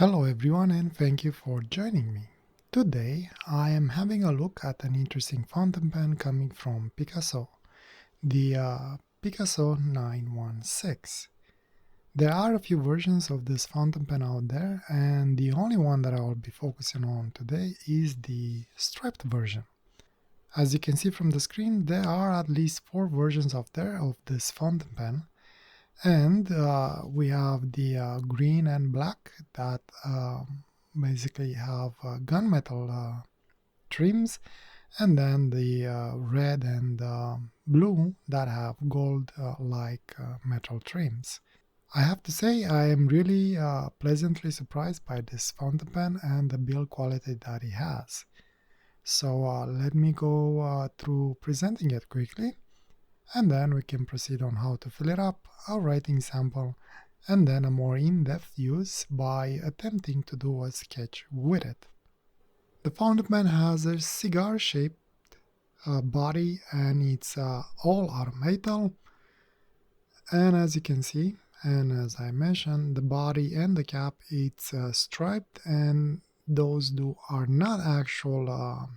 Hello everyone and thank you for joining me. Today I am having a look at an interesting fountain pen coming from Picasso, the Picasso 916. There are a few versions of this fountain pen out there, and the only one that I will be focusing on today is the striped version. As you can see from the screen, there are at least 4 versions out there of this fountain pen. And we have the green and black that basically have gunmetal trims, and then the red and blue that have gold-like metal trims. I have to say I am really pleasantly surprised by this fountain pen and the build quality that it has. So let me go through presenting it quickly, and then we can proceed on how to fill it up, a writing sample, and then a more in-depth use by attempting to do a sketch with it. The fountain pen has a cigar-shaped body, and it's all out of metal. And as you can see, and as I mentioned, the body and the cap, it's striped, and those are not actual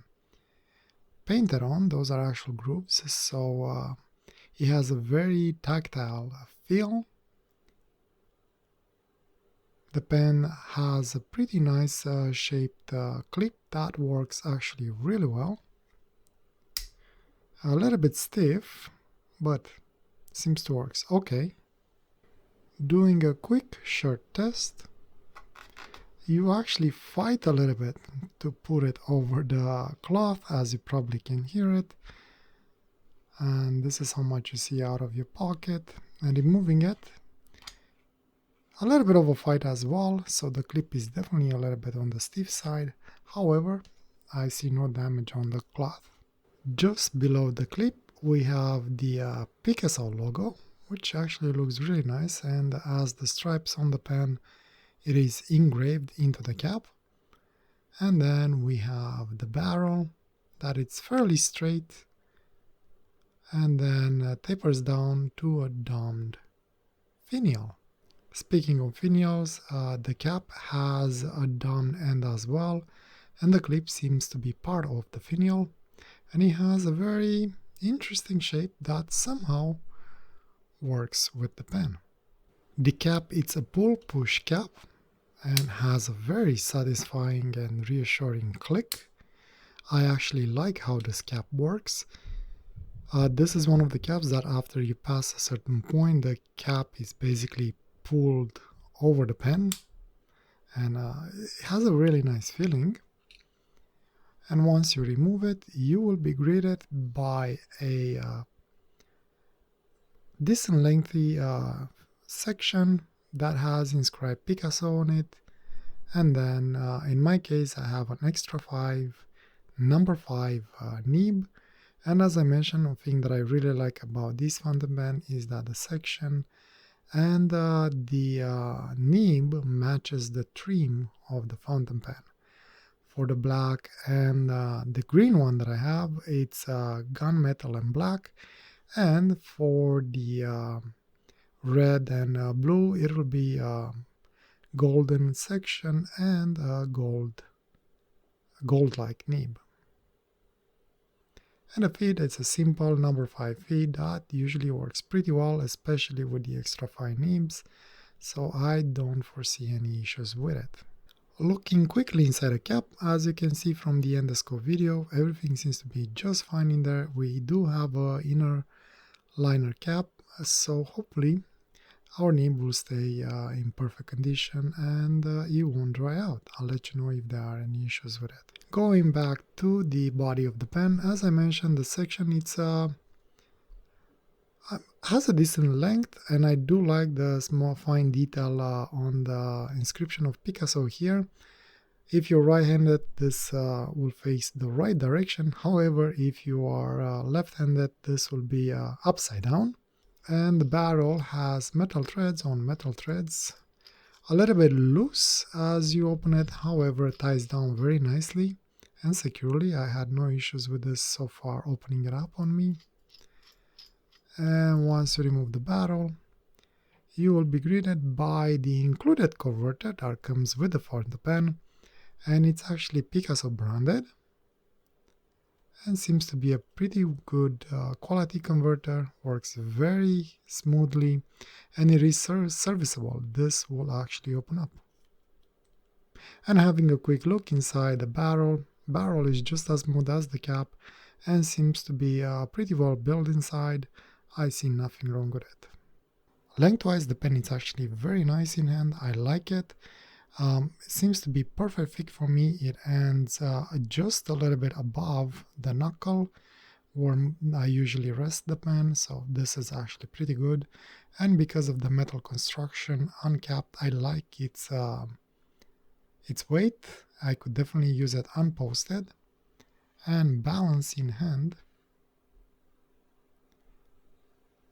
painted on, those are actual grooves. So it has a very tactile feel. The pen has a pretty nice shaped clip that works actually really well. A little bit stiff, but seems to work okay. Doing a quick shirt test, you actually fight a little bit to put it over the cloth, as you probably can hear it. And this is how much you see out of your pocket. And removing it, a little bit of a fight as well, so the clip is definitely a little bit on the stiff side. However, I see no damage on the cloth. Just below the clip we have the Picasso logo, which actually looks really nice, and as the stripes on the pen, it is engraved into the cap. And then we have the barrel, that it's fairly straight, and then tapers down to a domed finial. Speaking of finials, the cap has a domed end as well, and the clip seems to be part of the finial, and it has a very interesting shape that somehow works with the pen. The cap is a pull-push cap and has a very satisfying and reassuring click. I actually like how this cap works. This is one of the caps that after you pass a certain point, the cap is basically pulled over the pen, and it has a really nice feeling. And once you remove it, you will be greeted by a decent lengthy section that has inscribed Picasso on it. And then in my case, I have an extra 5 number 5 nib. And as I mentioned, one thing that I really like about this fountain pen is that the section and the nib matches the trim of the fountain pen. For the black and the green one that I have, it's gunmetal and black, and for the red and blue, it will be golden section and gold-like nib. And the feed, it's a simple number 5 feed that usually works pretty well, especially with the extra fine nibs, so I don't foresee any issues with it. Looking quickly inside the cap, as you can see from the endoscope video, everything seems to be just fine in there. We do have an inner liner cap, so hopefully our nib will stay in perfect condition and it won't dry out. I'll let you know if there are any issues with it. Going back to the body of the pen, as I mentioned, the section has a decent length, and I do like the small fine detail on the inscription of Picasso here. If you're right-handed, this will face the right direction. However, if you are left-handed, this will be upside down. And the barrel has metal threads on metal threads. A little bit loose as you open it, however, it ties down very nicely and securely. I had no issues with this so far opening it up on me. And once you remove the barrel, you will be greeted by the included converter that comes with the fountain pen, and it's actually Picasso branded and seems to be a pretty good quality converter, works very smoothly, and it is serviceable. This will actually open up. And having a quick look inside the barrel is just as smooth as the cap and seems to be pretty well built inside. I see nothing wrong with it. Lengthwise, the pen is actually very nice in hand. I like it. It seems to be perfect fit for me. It ends just a little bit above the knuckle where I usually rest the pen, so this is actually pretty good. And because of the metal construction, uncapped, I like its weight. I could definitely use it unposted. And balance in hand,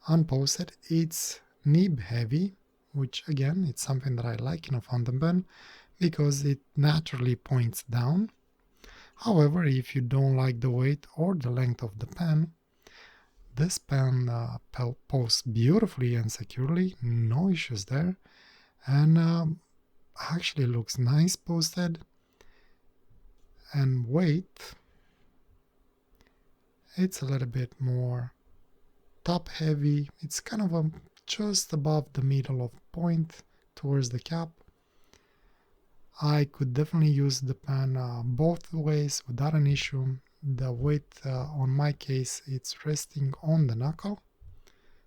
unposted, it's nib heavy, which again, it's something that I like in a fountain pen because it naturally points down. However, if you don't like the weight or the length of the pen, this pen posts beautifully and securely, no issues there, and actually looks nice posted. And weight, it's a little bit more top heavy. It's kind of just above the middle of point towards the cap. I could definitely use the pen both ways without an issue. The weight on my case, it's resting on the knuckle,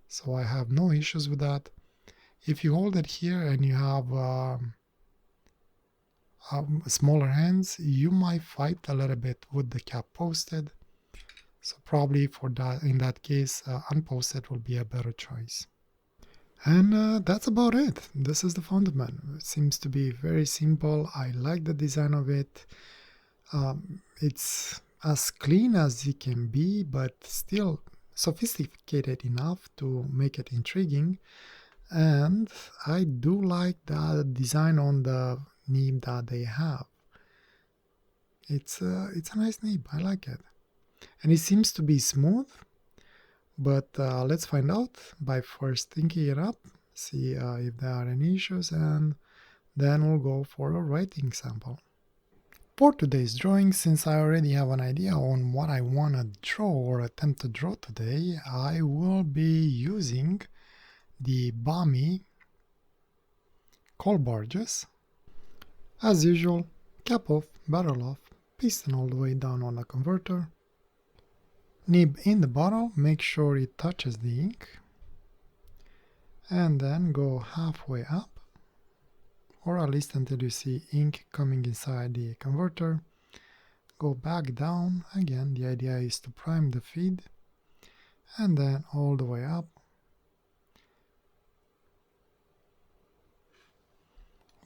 so I have no issues with that. If you hold it here and you have smaller hands, you might fight a little bit with the cap posted. So probably for that, in that case, unposted will be a better choice. And that's about it. This is the fountain pen. It seems to be very simple. I like the design of it. It's as clean as it can be, but still sophisticated enough to make it intriguing. And I do like the design on the nib that they have. It's a nice nib. I like it. And it seems to be smooth, but let's find out by first inking it up, see if there are any issues, and then we'll go for a writing sample. For today's drawing, since I already have an idea on what I want to draw or attempt to draw today, I will be using the Bami coal barges. As usual, cap off, barrel off, piston all the way down on the converter. Nib in the bottle, make sure it touches the ink, and then go halfway up, or at least until you see ink coming inside the converter. Go back down, again the idea is to prime the feed, and then all the way up.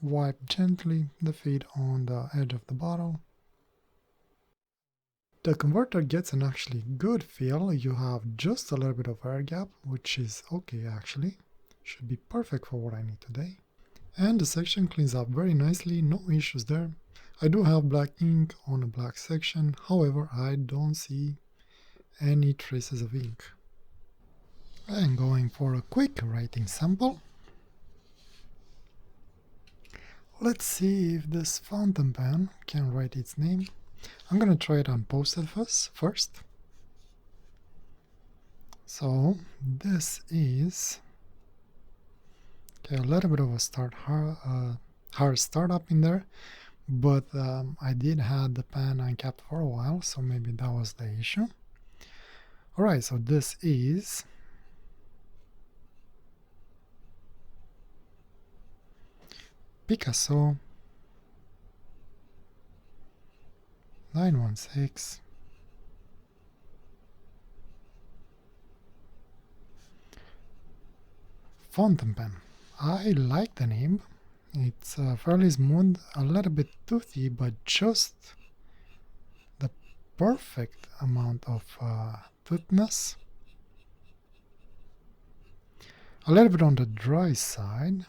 Wipe gently the feed on the edge of the bottle. The converter gets an actually good feel. You have just a little bit of air gap, which is okay actually. Should be perfect for what I need today. And the section cleans up very nicely, no issues there. I do have black ink on a black section, however I don't see any traces of ink. I'm going for a quick writing sample. Let's see if this fountain pen can write its name. I'm going to try it unposted first. So this is okay, a little bit of a hard startup in there, but I did have the pen uncapped for a while, so maybe that was the issue. Alright, so this is Picasso 916 fountain pen. I like the name. It's fairly smooth, a little bit toothy, but just the perfect amount of toothness. A little bit on the dry side.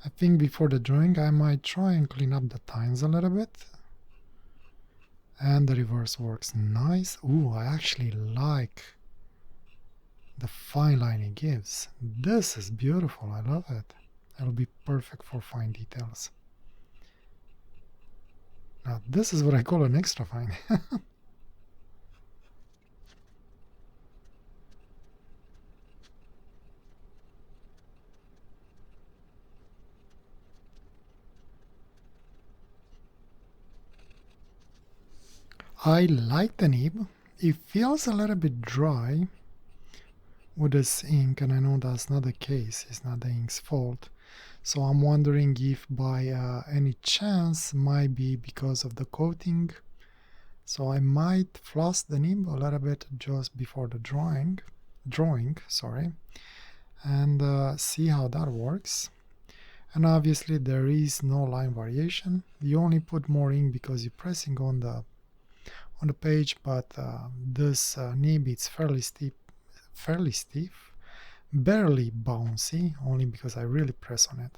I think before the drawing I might try and clean up the tines a little bit. And the reverse works nice. Ooh, I actually like the fine line it gives. This is beautiful. I love it. It'll be perfect for fine details. Now this is what I call an extra fine. I like the nib. It feels a little bit dry with this ink, and I know that's not the case. It's not the ink's fault. So I'm wondering if by any chance might be because of the coating. So I might floss the nib a little bit just before the drawing, and see how that works. And obviously there is no line variation. You only put more ink because you're pressing on the page, but this nib is fairly stiff, barely bouncy, only because I really press on it.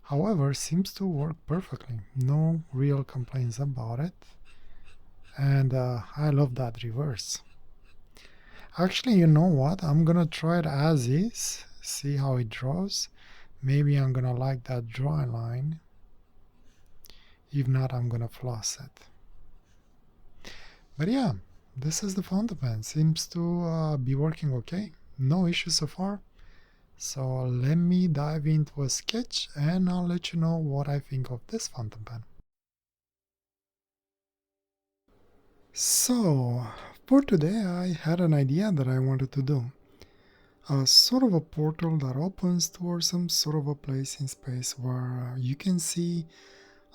However, seems to work perfectly. No real complaints about it, and I love that reverse. Actually, you know what? I'm gonna try it as is, see how it draws. Maybe I'm gonna like that dry line. If not, I'm gonna floss it. But yeah, this is the fountain pen. Seems to be working okay. No issues so far. So let me dive into a sketch and I'll let you know what I think of this fountain pen. So for today I had an idea that I wanted to do. A sort of a portal that opens towards some sort of a place in space where you can see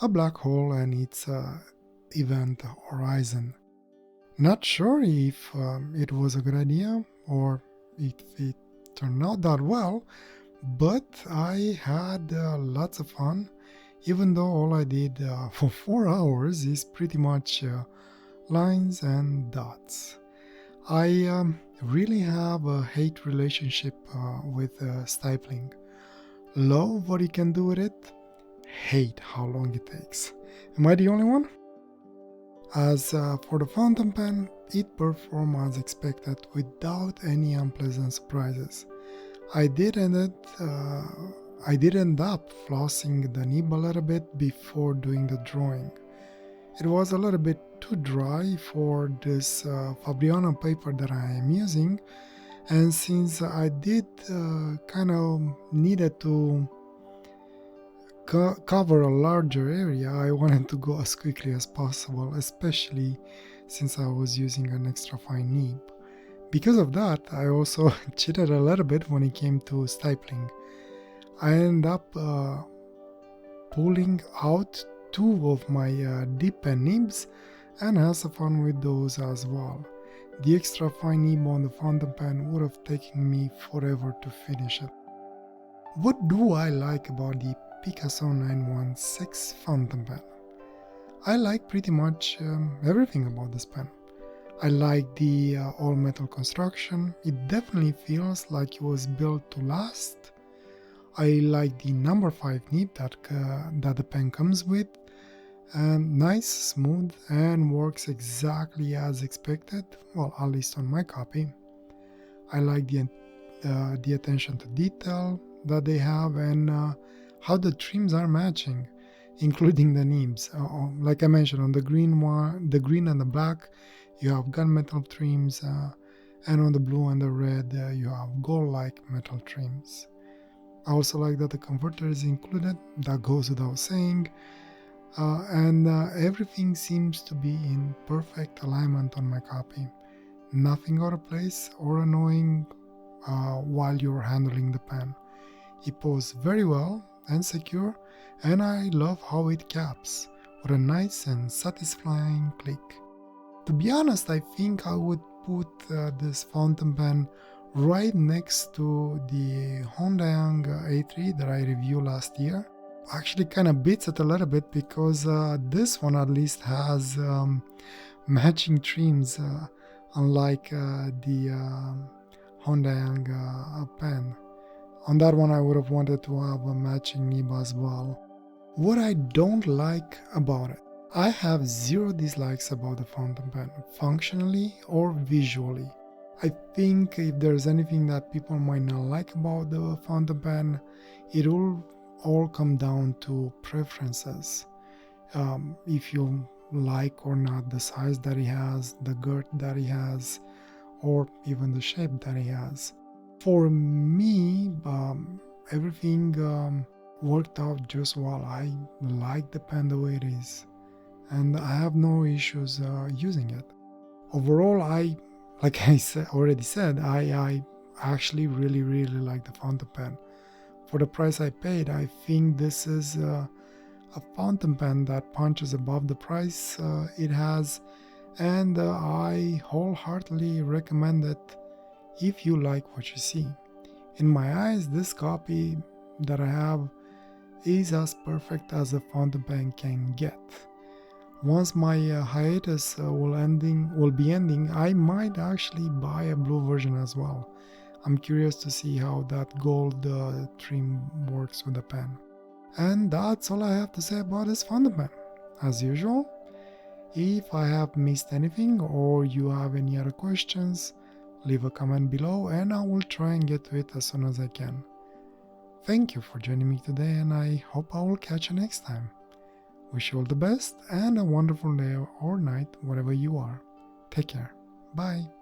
a black hole and its event horizon. Not sure if it was a good idea or if it turned out that well, but I had lots of fun, even though all I did for 4 hours is pretty much lines and dots. I really have a hate relationship with stippling. Love what you can do with it, hate how long it takes. Am I the only one? As for the fountain pen, it performed as expected without any unpleasant surprises. I did end up flossing the nib a little bit before doing the drawing. It was a little bit too dry for this Fabriano paper that I am using, and since I did kind of needed to cover a larger area, I wanted to go as quickly as possible, especially since I was using an extra fine nib. Because of that, I also cheated a little bit when it came to stippling. I ended up pulling out 2 of my dip pen nibs and had some fun with those as well. The extra fine nib on the fountain pen would have taken me forever to finish it. What do I like about the Picasso 916 fountain pen? I like pretty much everything about this pen. I like the all metal construction. It definitely feels like it was built to last. I like the number 5 nib that the pen comes with. And nice, smooth, and works exactly as expected, well, at least on my copy. I like the attention to detail that they have and how the trims are matching, including the nibs. Like I mentioned, on the green and the black, you have gunmetal trims, and on the blue and the red, you have gold-like metal trims. I also like that the converter is included. That goes without saying. And everything seems to be in perfect alignment on my copy. Nothing out of place or annoying while you're handling the pen. It poses very well and secure, and I love how it caps with a nice and satisfying click. To be honest, I think I would put this fountain pen right next to the Hondayang A3 that I reviewed last year. Actually kind of beats it a little bit because this one at least has matching trims, unlike the Hondayang pen. On that one I would have wanted to have a matching nib as well. What I don't like about it, I have 0 dislikes about the fountain pen, functionally or visually. I think if there's anything that people might not like about the fountain pen, it will all come down to preferences. If you like or not the size that he has, the girth that he has, or even the shape that he has. For me, everything worked out just well. I like the pen the way it is, and I have no issues using it. Overall, like I already said, I actually really like the fountain pen. For the price I paid, I think this is a fountain pen that punches above the price it has, and I wholeheartedly recommend it if you like what you see. In my eyes, this copy that I have is as perfect as a fountain pen can get. Once my hiatus will be ending, I might actually buy a blue version as well. I'm curious to see how that gold trim works with the pen. And that's all I have to say about this fountain pen. As usual, if I have missed anything or you have any other questions, leave a comment below and I will try and get to it as soon as I can. Thank you for joining me today, and I hope I will catch you next time. Wish you all the best and a wonderful day or night wherever you are. Take care. Bye.